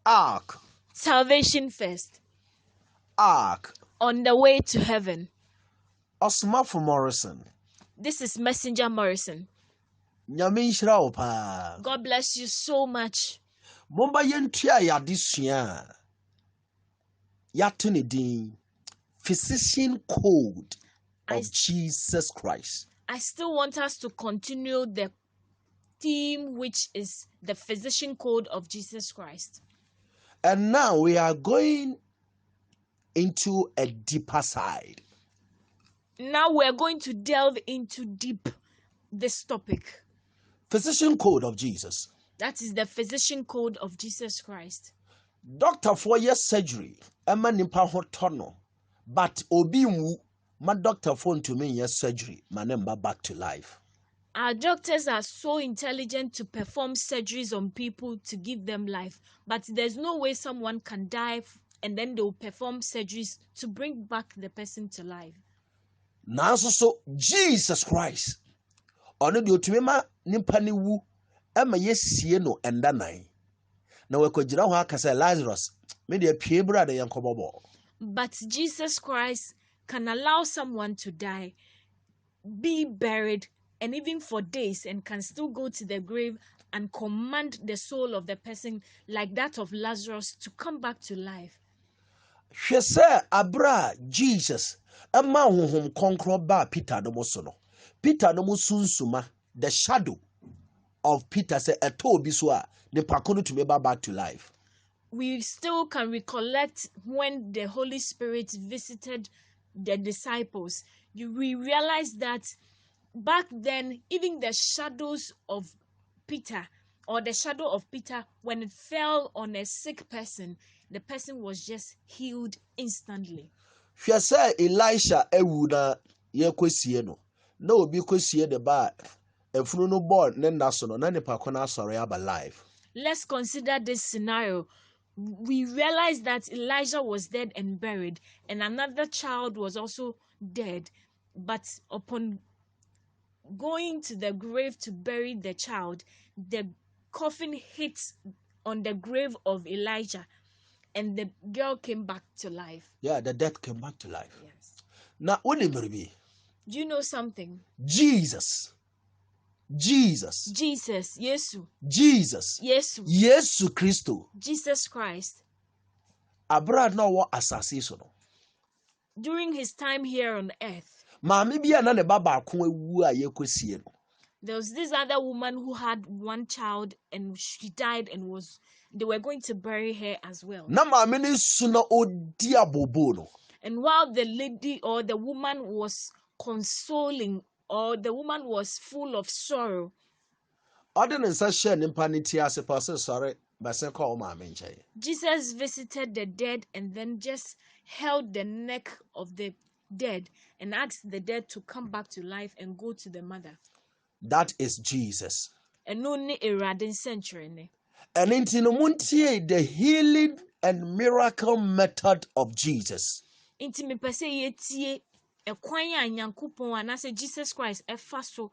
Ark. Salvation first. Ark. On the way to heaven. Osmafo Morrison. This is Messenger Morrison. Nyame nhyira wo pa. God bless you so much. Momba yentua yadesua. Yatune din. Physician Code of Jesus Christ. I still want us to continue the theme, which is the Physician Code of Jesus Christ. And now we are going into a deeper side. Now we're going to delve into deep this topic. Physician Code of Jesus. That is the Physician Code of Jesus Christ. Doctor for your surgery. Ema nimpa hotono. But obi mu ma doctor phone to me your surgery. My number back to life. Our doctors are so intelligent to perform surgeries on people to give them life. But there's no way someone can die and then they'll perform surgeries to bring back the person to life. Now so Jesus Christ. Ono di otumi ma nimpa ni wu ema yesie no enda nan. Na wekogira ho aka say Lazarus, me de pie bra de yankobobo. But Jesus Christ can allow someone to die, be buried, and even for days, and can still go to the grave and command the soul of the person, like that of Lazarus, to come back to life. Hwe say abra Jesus ema honhom konkro ba Peter no so no. Peter no sunsuma, the shadow of Peter say eto obi so a ne pakono to me back to life. We still can recollect when the Holy Spirit visited the disciples. We realize that back then, even the shadows of Peter, or the shadow of Peter, when it fell on a sick person, the person was just healed instantly. Hwe say Elisha ewu na ye kwesie no. Na obi kwesie de ba efunu no born ne naso no na ne pakono asore aba life. Let's consider this scenario. We realize that Elijah was dead and buried, and another child was also dead. But upon going to the grave to bury the child, the coffin hit on the grave of Elijah, and the girl came back to life. Yeah, the death came back to life. Yes. Now, what do you know something? Jesus. Yesu. Yesu Christo. Jesus Christ. Abra no wa asase so no. During his time here on earth, maame bia na ne baba ko awu a yekosie no. There was this other woman who had one child and she died and they were going to bury her as well. Na maame ne su na odi abobo no. And while the lady or the woman was consoling, or the woman was full of sorrow, Jesus visited the dead and then just held the neck of the dead and asked the dead to come back to life and go to the mother. That is Jesus. And only a radin century. And into the healing and miracle method of Jesus. Into me per se a kwanya nyankopon anase Jesus Christ efaso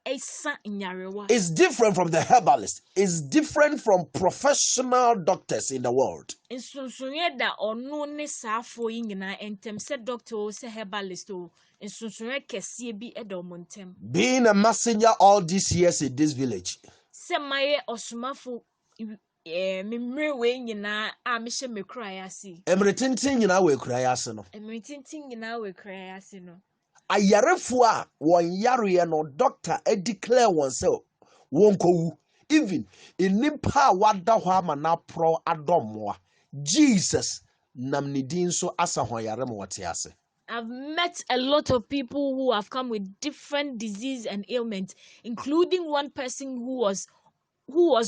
esa nyarewa. It's different from the herbalist. It's different from professional doctors in the world. Nsonsoye da ono ne saafo yi nyina entem se doctor o se herbalist o nsonsoye kese bi edomontem. Being a messenger all these years in this village. Se maye osomafo memre we nyina a me hye me krai ase. Emretintin nyina we krai ase no. Emretintin nyina we krai ase no. Ayarefo a won yare no doctor declare oneself won kowu. Even in nimpa wada ho ama na pro adomwa. Jesus nam ne din so asa ho yare mo wote ase. I've met a lot of people who have come with different disease and ailments, including one person who was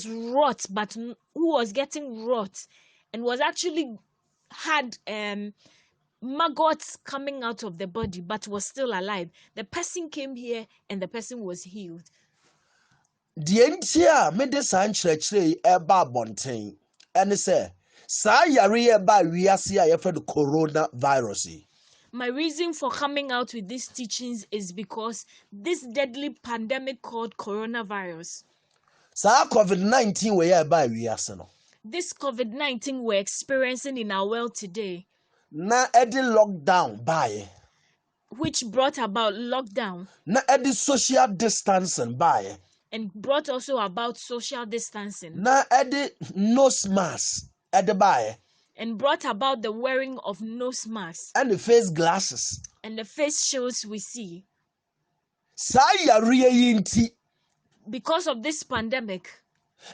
rot, but who was getting rot and was actually had maggots coming out of the body, but was still alive. The person came here and the person was healed. The entire medicine church eba bonten and say sa yare eba wiase a yefa the coronavirus. My reason for coming out with these teachings is because this deadly pandemic called coronavirus. Sa COVID-19 we eba wiase no. this COVID-19 we're experiencing in our world today, na edi lockdown bae, which brought about lockdown na edi social distancing bae, and brought also about social distancing na edi nose mask edi bae, and brought about the wearing of nose masks and the face glasses. and the face shields we see. Saa yareɛ yi nti, Because of this pandemic,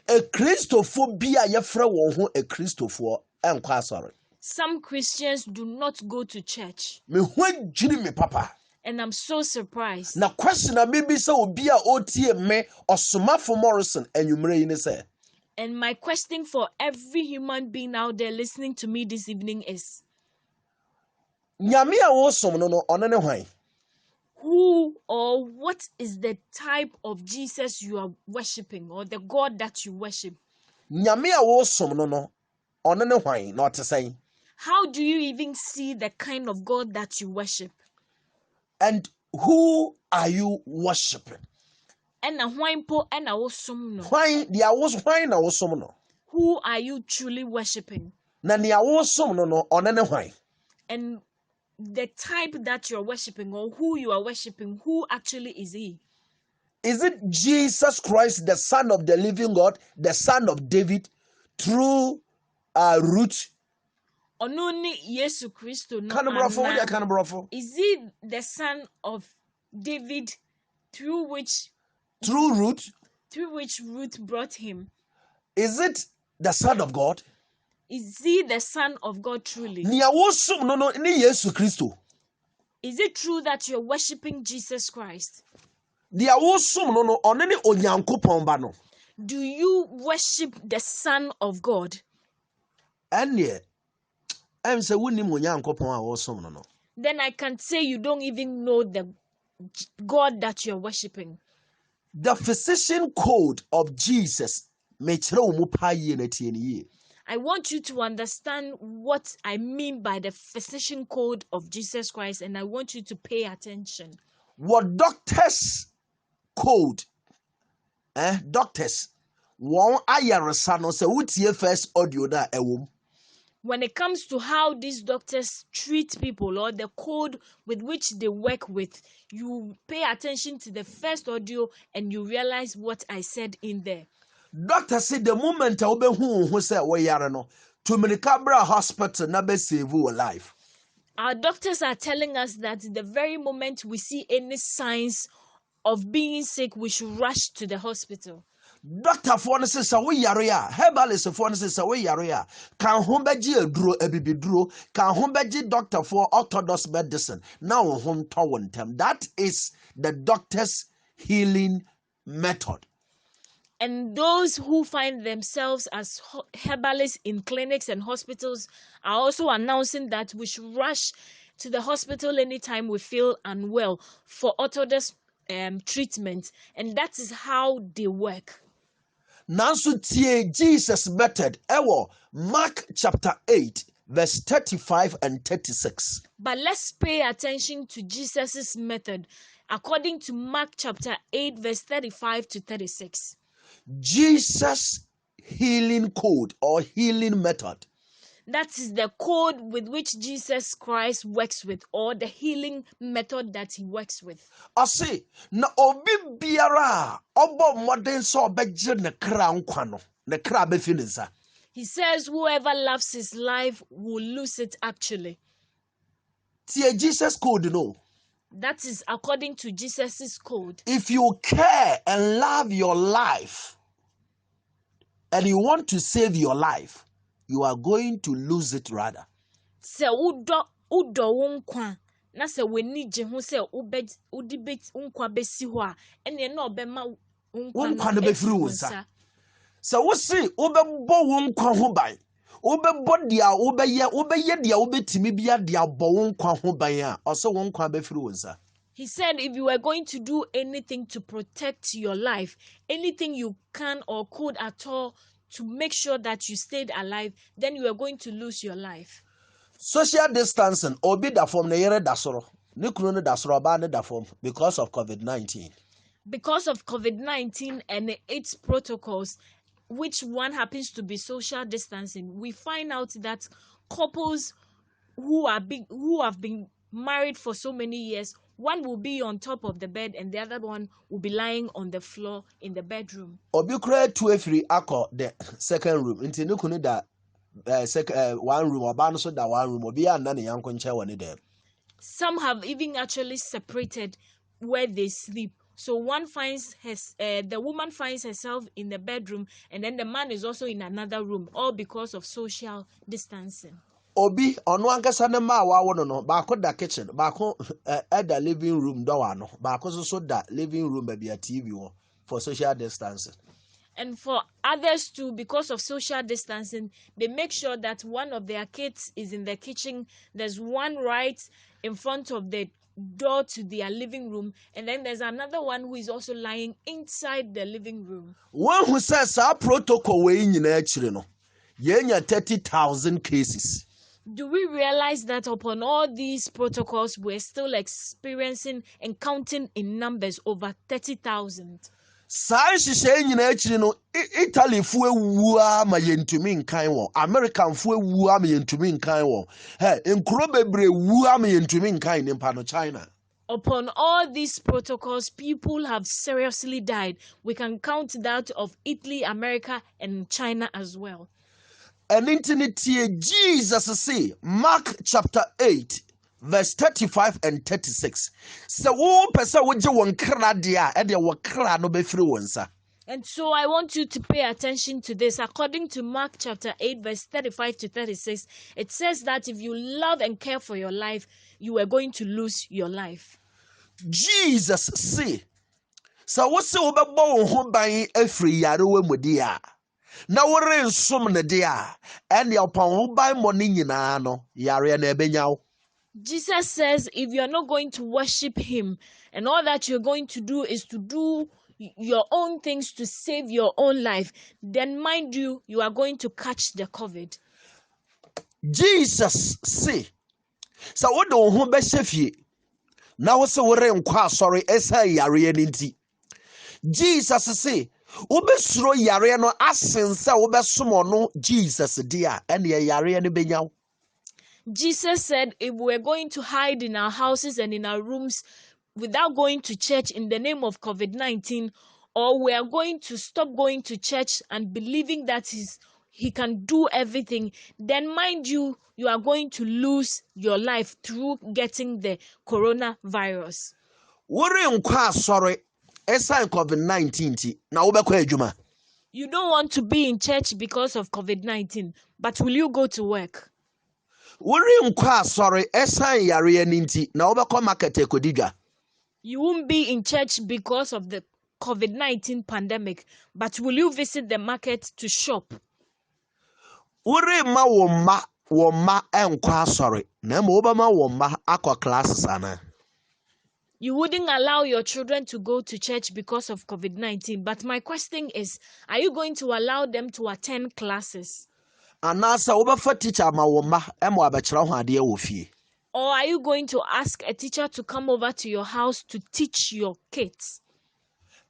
a Christopher bi a yɛfrɛ wɔn ho a Christopher ɛnkɔ asɔre. some Christians do not go to church. Me ho adwiri me papa. And I'm so surprised. Na question a mebisa obi a otie me Osomafo Morrison anwummerɛ yi ne sɛ, And my question for every human being out there listening to me this evening is, nyame a wosom no ɔno ne hwan? who or what is the type of Jesus you are worshiping, or the God that you worship? Nyame a wosom no ɔno ne hwan na ɔte sɛn? How do you even see the kind of God that you worship? And who are you worshiping? And na wosom no? who are you truly worshiping? Na nea wosom no ɔno ne hwan? And the type that you're worshiping, or who you are worshiping, who actually is he? Is it Jesus Christ, the Son of the living God, the Son of David, through Ruth? Ononi Yesu Christo no. Is he the son of David through which Ruth? Through which Ruth brought him? Is it the Son of God? Is he the Son of God truly? Nia wosum no ni Yesu Christo. Is it true that you're worshiping Jesus Christ? Dia wosum no ɔne ne Onyankopɔn ba no. Do you worship the Son of God? Ɛnneɛ ɛmsɛ wonim Onyankopɔn a wosom no. Then I can say you don't even know the God that you're worshiping. The physician code of Jesus mekyerɛ wo mu pa yie na tie ne yie. I want you to understand what I mean by the physician code of Jesus Christ, and I want you to pay attention. What doctors code, doctors, wɔn ayaresa no sɛ wotie first audio da ɛwom. When it comes to how these doctors treat people, or the code with which they work with, you pay attention to the first audio and you realize what I said in there. Doctor said the moment I who said we are no to Minicabra hospital na be save your life. Our doctors are telling us that the very moment we see any signs of being sick, we should rush to the hospital. Doctor for says we yarea, herbalist for says we yarea, can hombeji duro ebibi duro, can hombeji doctor for orthodox medicine. Now home towon them. That is the doctor's healing method. And those who find themselves as herbalists in clinics and hospitals are also announcing that we should rush to the hospital anytime we feel unwell for orthodox treatment. And that is how they work. Nansu tie Jesus method ewo Mark chapter 8 verse 35 and 36. But let's pay attention to Jesus's method according to Mark chapter 8 verse 35 to 36. Jesus healing code or healing method. That is the code with which Jesus Christ works with, or the healing method that he works with. I say, na obi biara obo modern so obegye ne kra nkwa no, ne kra be fininsa. He says whoever loves his life will lose it actually. Tie Jesus code no. That is according to Jesus's code. If you care and love your life and you want to save your life, you are going to lose it rather. Se udo wonkwa na se weni je ho se udi bet nkwa besi ho a ene na obema nkwa no be free wonsa. Se wo se obebbo wonkwa ho ban. Obebbo dia obeye dia obetimi bia dia bo wonkwa ho ban a ose wonkwa be free wonsa. He said if you were going to do anything to protect your life, anything you can or could at all to make sure that you stayed alive, then you are going to lose your life. Social distancing, obi da form ne yere da soro. Ne kunu ne da soro ba ne da form because of COVID-19. Because of COVID-19 and its protocols, which one happens to be social distancing, we find out that couples who have been married for so many years, one will be on top of the bed and the other one will be lying on the floor in the bedroom. Obi kura tu efiri akọ the second room. Nti ne kunu da one room, oba no so da one room. Obi anna ne yanko nche woni dem. Some have even actually separated where they sleep. So one finds the woman finds herself in the bedroom, and then the man is also in another room, all because of social distancing. Obi ono ankasa ne ma wa wono no ba ko da kitchen, ba ko the living room door no, ba ko so da living room be a TV wo for social distancing. And for others too, because of social distancing, they make sure that one of their kids is in the kitchen. There's one right in front of the door to their living room, and then there's another one who is also lying inside the living room. One who says our protocol we nyina akire no, yenya 30,000 cases. Do we realize that upon all these protocols, we're still experiencing and counting in numbers over 30,000? Saa nhyehyɛ nyina akiri no, Italy fo ewu ama yentumi nkan won, American fo ewu ama yentumi nkan won, nkuro bebre ewu ama yentumi nkan nimpa no China. Upon all these protocols, people have seriously died. We can count that of Italy, America, and China as well. And intinity Jesus say, Mark chapter 8, verse 35 and 36. So one person would you want kradia and your wakra no be free once. And so I want you to pay attention to this. According to Mark chapter 8, verse 35 to 36, it says that if you love and care for your life, you are going to lose your life. Jesus say, so what's the oba home by every yaro mudia? Na wore nsum ne de a ene upon ho ban money nyina no yare na ebenyaw. Jesus says if you are not going to worship him and all that you're going to do is to do your own things to save your own life, then mind you, you are going to catch the COVID. Jesus say, so what do ho be hyefie na wo se wore nkwa asori esa yare ni nti. Jesus say Ubesuro yare no asense ubesumo no Jesus dia ene yare ne benyaw. Jesus said if we're going to hide in our houses and in our rooms without going to church in the name of COVID-19, or we are going to stop going to church and believing that he can do everything, then mind you, you are going to lose your life through getting the coronavirus. Wore nkwa asori esa COVID-19 na wobekwa adwuma. You don't want to be in church because of COVID-19, but will you go to work? Wore nkwa asori esa yare ni nti na wobekwa market ekodidwa. You won't be in church because of the COVID-19 pandemic, but will you visit the market to shop? Wore ma wo ma enkwa asori na ma obama wo ma akwa classes ana. You wouldn't allow your children to go to church because of COVID-19. But my question is, are you going to allow them to attend classes? Anasa obefa teacher ma wo ma emo abekira ho ade wo fie. Or are you going to ask a teacher to come over to your house to teach your kids?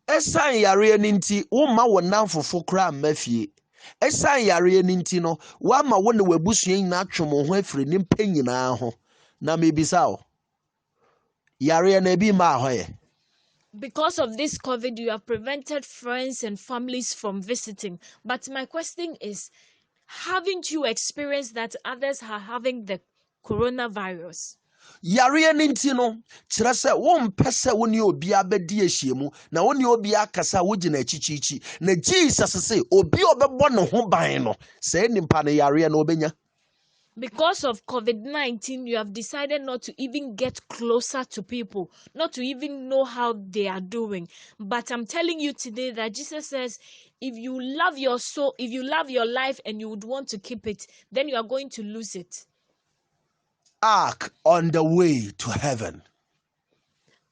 Esan yare ni nti wo ma wo namfofo kra mafie. Esan yare ni nti no wa ma wo ne wabusua nyina atwom ho afiri ni mpa nyina ho. Na mebisa o. Yare na bi ma hoye. Because of this COVID, you have prevented friends and families from visiting. But my question is, haven't you experienced that others are having the coronavirus? Yare ni nti no kire se wo mpese wo ne obi abedi ahiemu na wo ne obi akasa wo gina chichichi na Jesus say obi obebo ne ho ban no se nimpa ne yare na obenya. Because of COVID-19, you have decided not to even get closer to people, not to even know how they are doing. But I'm telling you today that Jesus says, if you love your soul, if you love your life and you would want to keep it, then you are going to lose it. Ark on the way to heaven.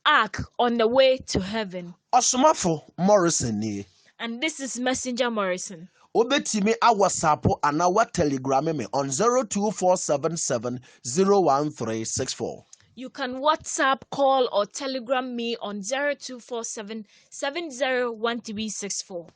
Ark on the way to heaven. Osomafo Morrison ni. And this is Messenger Morrison. Obetimi a WhatsApp and a Telegram me on 02477011364. You can WhatsApp, call, or Telegram me on 0247 701364.